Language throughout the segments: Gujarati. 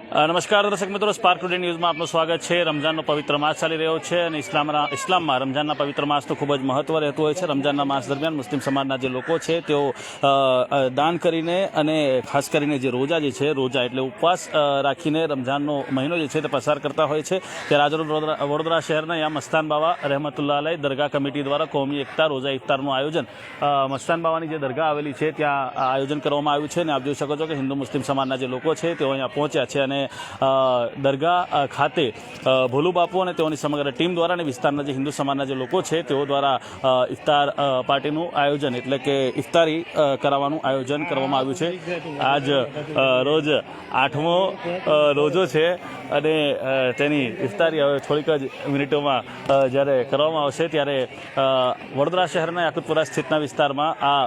નમસ્કાર દર્શક મિત્રો, સ્પાર્ક ટુડે ન્યૂઝમાં આપનું સ્વાગત છે। રમઝાનનો પવિત્ર માસ ચાલી રહ્યો છે અને ઇસ્લામમાં રમઝાનના પવિત્ર માસનું ખૂબ જ મહત્વ રહેતું હોય છે। રમઝાનના માસ દરમિયાન મુસ્લિમ સમાજના જે લોકો છે તેઓ દાન કરીને અને ખાસ કરીને જે રોજા જે છે, રોજા એટલે ઉપવાસ રાખીને રમઝાનનો મહિનો જે છે તે પસાર કરતા હોય છે। ત્યારે આજે વડોદરા શહેરના યા મસ્તાન બાવા રહેમતુલ્લાહ અલૈહ દરગાહ કમિટી દ્વારા કોમી એકતા રોજા ઇફતારનું આયોજન મસ્તાન બાવાની જે દરગાહ આવેલી છે ત્યાં આયોજન કરવામાં આવ્યું છે અને આપ જોઈ શકો છો કે હિન્દુ મુસ્લિમ સમાજના જે લોકો છે તેઓ અહીંયા પહોંચ્યા છે અને દરગાહ ખાતે ભોલુ બાપુ અને તેઓની સમગ્ર ટીમ દ્વારા અને વિસ્તારના જે હિન્દુ સમાજના જે લોકો છે તેઓ દ્વારા ઇફતાર પાર્ટીનું આયોજન એટલે કે ઇફતારી કરાવવાનું આયોજન કરવામાં આવ્યું છે। આજ રોજ 8મો રોજો છે અને તેની ઇફતારી હવે થોડીક જ મિનિટોમાં જ્યારે કરવામાં આવશે ત્યારે વડોદરા શહેરના યાકુતપુરા સ્થિતના વિસ્તારમાં આ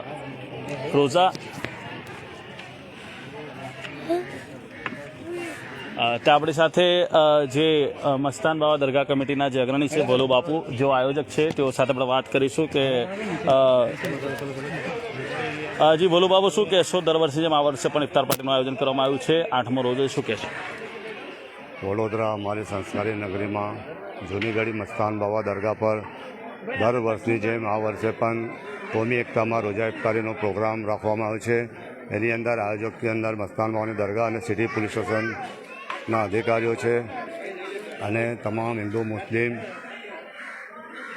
રોઝા ત્યાં આપણી સાથે જે મસ્તાન બાવા દરગાહ કમિટીના જે અગ્રણી છે ભોલુ બાપુ જેઓ આયોજક છે તેઓ સાથે આપણે વાત કરીશું કે જી ભોલુ બાપુ શું કહેશો? દર વર્ષે જેમ આ વર્ષે પણ ઇફતાર પાર્ટીનું આયોજન કરવામાં આવ્યું છે 8મો રોજો, શું કહેશો? વડોદરા અમારી સંસ્કારી નગરીમાં જૂની ગળી મસ્તાન બાવા દરગાહ પર દર વર્ષની જેમ આ વર્ષે પણ કોમી એકતામાં રોજા ઇફતારીનો પ્રોગ્રામ રાખવામાં આવ્યો છે। એની અંદર આયોજકની અંદર મસ્તાન બાવાની દરગાહ અને સિટી પોલીસ સ્ટેશનના અધિકારીઓ છે અને તમામ હિન્દુ મુસ્લિમ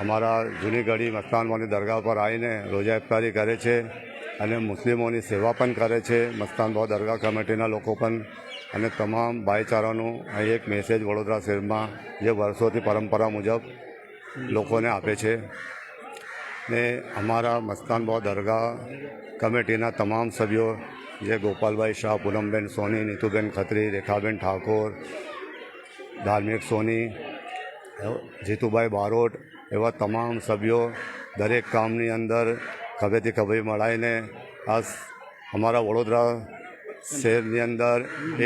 અમારા જૂની ગળી મસ્તાન બાવાની દરગાહ પર આવીને રોજા ઇફતારી કરે છે અને મુસ્લિમોની સેવા પણ કરે છે। મસ્તાન બાવા દરગાહ કમિટીના લોકો પણ અને તમામ ભાઈચારાનું અહીં એક મેસેજ વડોદરા શહેરમાં જે વર્ષોથી પરંપરા મુજબ લોકોને આપે છે ને અમારા મસ્તાન બાવા દરગાહ કમિટીના તમામ સભ્યો જે ગોપાલભાઈ શાહ, પૂનમબેન સોની, નીતુબેન ખત્રી, રેખાબેન ઠાકોર, ધાર્મિક સોની, જીતુભાઈ બારોટ એવા તમામ સભ્યો દરેક કામની અંદર ખભેથી ખભે મળાઈને આ અમારા વડોદરા શહેરની અંદર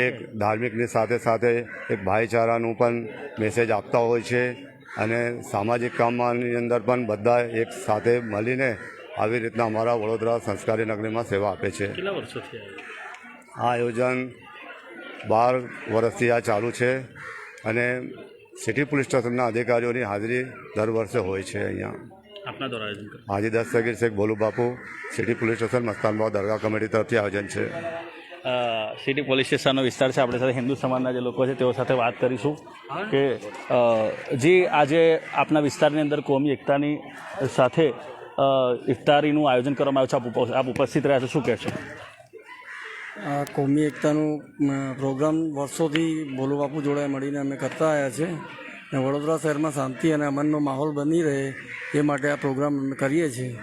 એક ધાર્મિકની સાથે સાથે એક ભાઈચારાનું પણ મેસેજ આપતા હોય છે અને સામાજિક કામની અંદર પણ બધા એક સાથે મળીને આવી રીતના અમારા વડોદરા સંસ્કારી નગરીમાં સેવા આપે છે। કેટલા વર્ષોથી આ આયોજન 12 વર્ષથી આ ચાલુ છે અને સિટી પોલીસ સ્ટેશનના અધિકારીઓની હાજરી દર વર્ષે હોય છે। અહીંયા આપના દ્વારા આયોજન કરો? હાજી દસ્તગીર શેખ ભોલુ બાપુ, સિટી પોલીસ સ્ટેશન મસ્તાન બાવા દરગાહ કમિટી તરફથી આયોજન છે। સિટી પોલીસ સ્ટેશનનો વિસ્તાર છે, આપણી સાથે હિન્દુ સમાજના જે લોકો છે તેઓ સાથે વાત કરીશું કે જે આજે આપના વિસ્તારની અંદર કોમી એકતાની સાથે ઇફતારીનું આયોજન કરવામાં આવ્યું છે, આપ ઉપસ્થિત રહ્યા છો, શું કહેશો? આ કોમી એકતાનું પ્રોગ્રામ વર્ષોથી ભોલુ બાપુ જોડે મળીને અમે કરતા આવ્યા છે અને વડોદરા શહેરમાં શાંતિ અને અમનનો માહોલ બની રહે એ માટે આ પ્રોગ્રામ અમે કરીએ છીએ।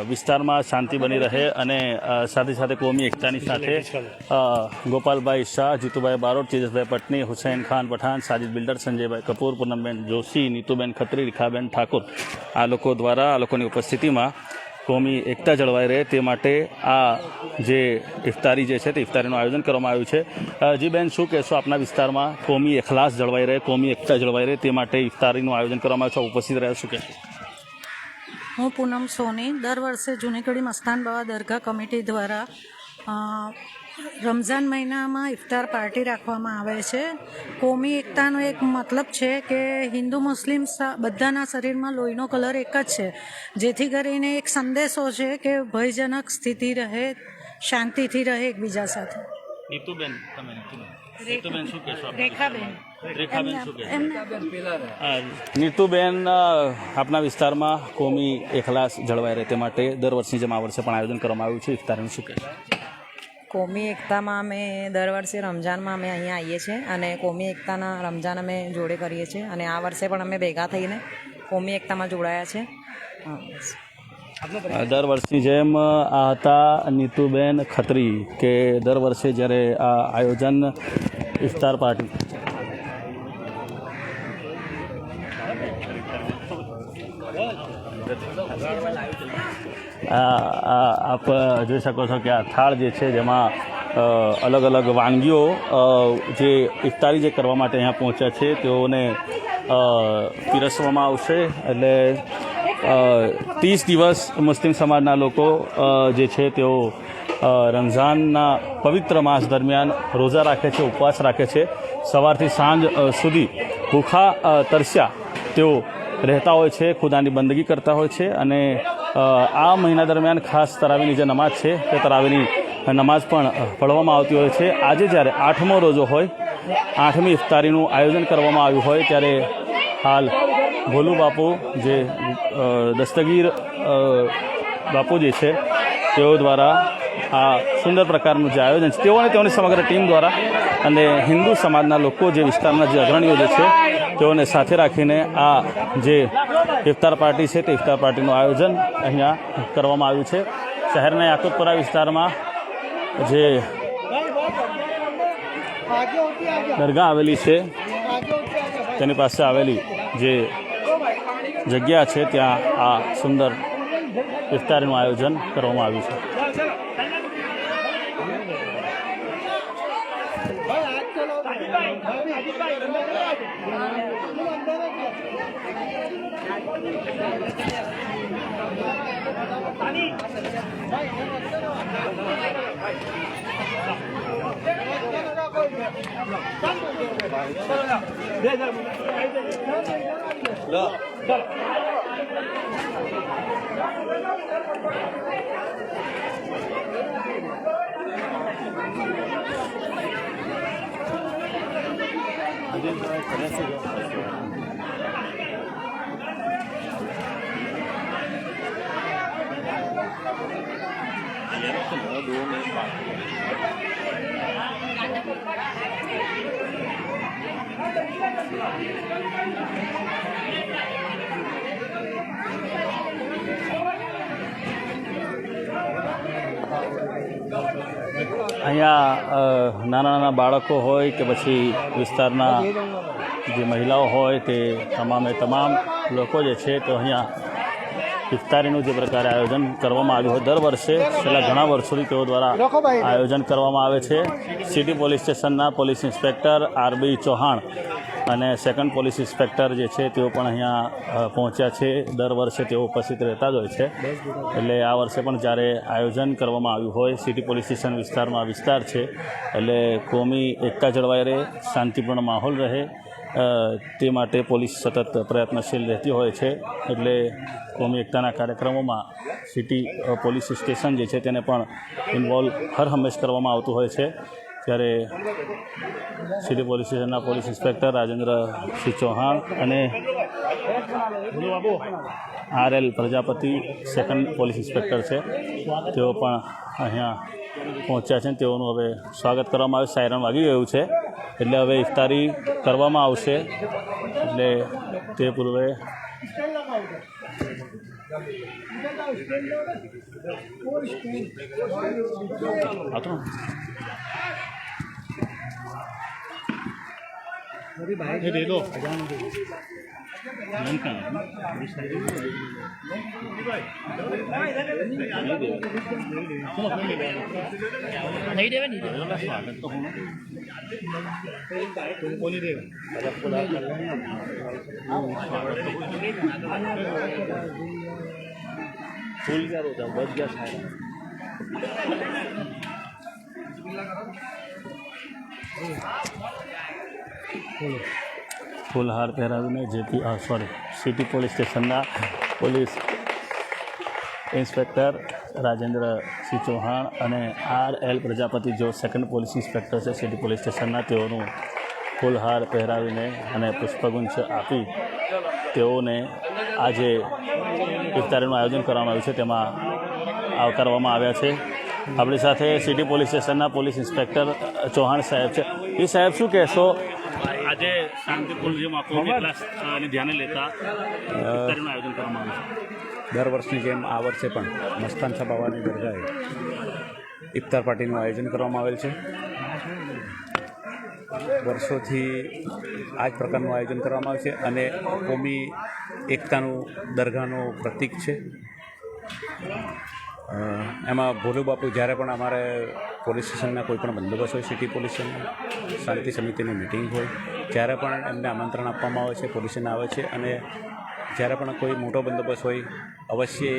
વિસ્તારમાં શાંતિ બની રહે અને સાથે સાથે કોમી એકતાની સાથે ગોપાલભાઈ શાહ, જીતુભાઈ બારોટ, તેજસભાઈ પટની, હુસૈન ખાન પઠાણ, સાજિદ બિલ્ડર, સંજયભાઈ કપૂર, પૂનમબેન જોશી, નીતુબેન ખત્રી, રેખાબેન ઠાકોર આ લોકો દ્વારા આ લોકોની ઉપસ્થિતિમાં કોમી એકતા જળવાઈ રહે તે માટે આ જે ઇફતારી જે છે તે ઇફતારીનું આયોજન કરવામાં આવ્યું છે। જી બેન, શું કહેશો? આપના વિસ્તારમાં કોમી એખલાસ જળવાઈ રહે, કોમી એકતા જળવાઈ રહે તે માટે ઇફતારીનું આયોજન કરવામાં આવ્યું છે, ઉપસ્થિત રહ્યા, શું કહેશો? હું પૂનમ સોની દર વર્ષે જૂની ગળી મસ્તાન બાવા દરગાહ કમિટી દ્વારા રમઝાન મહિનામાં ઇફતાર પાર્ટી રાખવામાં આવે છે। કોમી એકતાનો એક મતલબ છે કે હિન્દુ મુસ્લિમ બધાના શરીરમાં લોહીનો કલર એક જ છે, જેથી કરીને એક સંદેશો છે કે ભયજનક સ્થિતિ રહે, શાંતિથી રહે એકબીજા સાથે। નીતુબેન, તમે નીતુબેન શું કહેશો? રેખાબેન શું કહેશો? નીતુબેન, આપના વિસ્તારમાં કોમી એખલાસ જળવાઈ રહે તે માટે દર વર્ષની જેમ આ વર્ષે પણ આયોજન કરવામાં આવ્યું છે ઇફતારનું, શું કહેશો? કોમી એકતામાં અમે દર વર્ષે રમઝાનમાં અમે અહીંયા આવીએ છીએ અને કોમી એકતાના રમઝાન અમે જોડે કરીએ છીએ અને આ વર્ષે પણ અમે ભેગા થઈને કોમી એકતામાં જોડાયા છે। દર વર્ષની જેમ આ હતા નીતુબેન ખત્રી કે દર વર્ષે જ્યારે આ આયોજન ઇફતાર પાર્ટી આપ જોઈ શકો છો કે આ થાળ જે છે જેમાં અલગ અલગ વાનગીઓ જે ઇફતારી જે કરવા માટે અહીંયા પહોંચ્યા છે તેઓને પીરસવામાં આવશે। એટલે 30 દિવસ મુસ્લિમ સમાજના લોકો જે છે તેઓ રમઝાનના પવિત્ર માસ દરમિયાન રોજા રાખે છે, ઉપવાસ રાખે છે. સવારથી સાંજ સુધી ભૂખા તરસ્યા તેઓ રહેતા હોય છે, ખુદાની બંદગી કરતા હોય છે. અને આ મહિના દરમિયાન ખાસ તરાવીની જે નમાઝ છે તે તરાવીની નમાઝ પણ પઢવામાં આવતી હોય છે. આજે જ્યારે 8મો રોજો હોય, 8મી ઇફતારીનું આયોજન કરવામાં આવ્યું હોય ત્યારે હાલ ભોલુ બાપુ જે દસ્તગીર બાપુ જે છે તેઓ દ્વારા આ સુંદર પ્રકારનું જે આયોજન છે તેઓની સમગ્ર ટીમ દ્વારા અને હિન્દુ સમાજના લોકો જે વિસ્તારના જે અગ્રણીઓ જે છે તેઓને સાથે રાખીને આ જે ઇફતાર પાર્ટી છે તે ઇફતાર પાર્ટીનું આયોજન અહીંયા કરવામાં આવ્યું છે. શહેરના યાકુતપુરા વિસ્તારમાં જે દરગાહ આવેલી છે તેની પાસે આવેલી જે જગ્યા છે ત્યાં આ સુંદર ઇફતારીનું આયોજન કરવામાં આવ્યું છે. અહીંયા નાના બાળકો હોય કે પછી વિસ્તારના જે મહિલાઓ હોય તે તમામ લોકો જે છે તો અહીંયા ઇફતારીનું જે પ્રકારે આયોજન કરવામાં આવ્યું હોય દર વર્ષે છેલ્લા ઘણા વર્ષોથી તેઓ દ્વારા આયોજન કરવામાં આવે છે. સિટી પોલીસ સ્ટેશનના પોલીસ ઇન્સ્પેક્ટર આરબી ચૌહાણ અને સેકન્ડ પોલીસ ઇન્સ્પેક્ટર જે છે તેઓ પણ અહીંયા પહોંચ્યા છે. દર વર્ષે તેઓ ઉપસ્થિત રહેતા જ હોય છે. એટલે આ વર્ષે પણ જ્યારે આયોજન કરવામાં આવ્યું હોય સિટી પોલીસ સ્ટેશન વિસ્તારમાં વિસ્તાર છે એટલે કોમી એકતા જળવાઈ રહે, શાંતિપૂર્ણ માહોલ રહે તે માટે પોલીસ સતત પ્રયત્નશીલ રહેતી હોય છે. એટલે કોમી એકતાના કાર્યક્રમોમાં સિટી પોલીસ સ્ટેશન જે છે તેને પણ ઇન્વોલ્વ હર હંમેશ કરવામાં આવતું હોય છે. ત્યારે સિટી પોલીસ સ્ટેશનના પોલીસ ઇન્સ્પેક્ટર રાજેન્દ્રસિંહ ચૌહાણ અને RL Prajapati second police inspector છે તેઓ પણ અહીંયા પહોંચ્યા છે. તેઓનું હવે સ્વાગત કરવામાં આવે. સાયરન વાગી ગયું છે એટલે હવે ઇફતારી કરવામાં આવશે. એટલે તે પૂર્વે दे दो नहीं देवे स्वागत तो होना तुमको नहीं देगा फूल क्या होता है बच गया सारा ફૂલહાર પહેરાવીને જેપી સિટી પોલીસ સ્ટેશનના પોલીસ ઇન્સ્પેક્ટર રાજેન્દ્રસિંહ ચૌહાણ અને RL પ્રજાપતિ જો સેકન્ડ પોલીસ ઇન્સ્પેક્ટર છે સિટી પોલીસ સ્ટેશનના તેઓનું ફૂલહાર પહેરાવીને અને પુષ્પગુચ્છ આપી તેઓને આજે ઇફતારીનું આયોજન કરવામાં આવ્યું છે તેમાં આવકારવામાં આવ્યા છે. આપણી સાથે સિટી પોલીસ સ્ટેશનના પોલીસ ઇન્સ્પેક્ટર ચૌહાણ સાહેબ છે. એ સાહેબ શું કહેશો આજે શાંતિપૂર્ણ જે માહોલને ધ્યાને લેતા ઇફતારીનું આયોજન કરવામાં આવ્યું છે? દર વર્ષની જેમ આ વર્ષે પણ મસ્તાન શાહ બાવાની દરગાહે ઇફતાર પાર્ટીનું આયોજન કરવામાં આવેલ છે. વર્ષોથી આ જ પ્રકારનું આયોજન કરવામાં આવે છે અને કોમી એકતાનું દરગાહનું પ્રતીક છે. એમાં ભોલુ બાપુ જ્યારે પણ અમારે પોલીસ સ્ટેશનના કોઈ પણ બંદોબસ્ત હોય, સિટી પોલીસ સ્ટેશનના શાંતિ સમિતિની મિટિંગ હોય ત્યારે પણ એમને આમંત્રણ આપવામાં આવે છે, પોલીસ આવે છે અને જ્યારે પણ કોઈ મોટો બંદોબસ્ત હોય અવશ્ય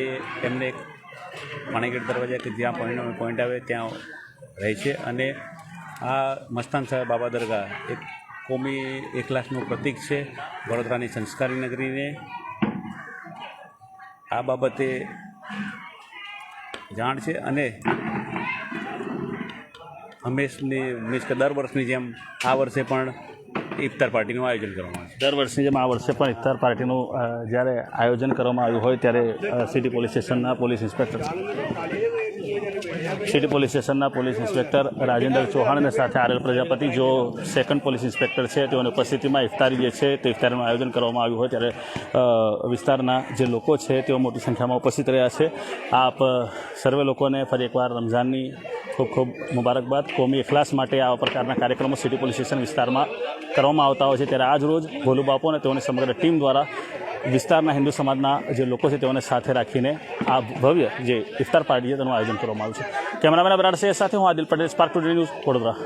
એમને એક પાણીગેટ દરવાજા કે જ્યાં પોઈન્ટ આવે ત્યાં રહે છે. અને આ મસ્તાન સાહેબ બાબા દરગાહ એક કોમી એકલાસનું પ્રતીક છે. વડોદરાની સંસ્કારી નગરીને આ બાબતે જાણ છે. અને હંમેશની મીન્સ કે દર વર્ષની જેમ આ વર્ષે પણ ઇફતાર પાર્ટીનું આયોજન કરવામાં આવે છે. દર વર્ષની જેમ આ વર્ષે પણ ઇફતાર પાર્ટીનું જ્યારે આયોજન કરવામાં આવ્યું હોય ત્યારે સિટી પોલીસ સ્ટેશનના પોલીસ ઇન્સ્પેક્ટર રાજેન્દ્ર ચૌહાણ અને સાથે આરએલ પ્રજાપતિ જો સેકન્ડ પોલીસ ઇન્સ્પેક્ટર છે તેઓની ઉપસ્થિતિમાં ઇફતારી જે છે તે ઇફતારીનું આયોજન કરવામાં આવ્યું હોય ત્યારે વિસ્તારના જે લોકો છે તેઓ મોટી સંખ્યામાં ઉપસ્થિત રહ્યા છે. આપ સર્વે લોકોને ફરી એકવાર રમઝાનની ખૂબ ખૂબ મુબારકબાદ. કોમી એખલાસ માટે આવા પ્રકારના કાર્યક્રમો સિટી પોલીસ સ્ટેશન વિસ્તારમાં કરવામાં આવતા હોય છે ત્યારે આજ રોજ ભોલુ બાપુ અને તેઓની સમગ્ર ટીમ દ્વારા વિસ્તારના હિન્દુ સમાજના જે લોકો છે તેઓને સાથે રાખીને આ ભવ્ય જે ઇફતાર પાર્ટી છે તેનું આયોજન કરવામાં આવ્યું છે. કેમેરામેન અબરાર શેખ સાથે હું Adil Patel, spark today news, Vadodara.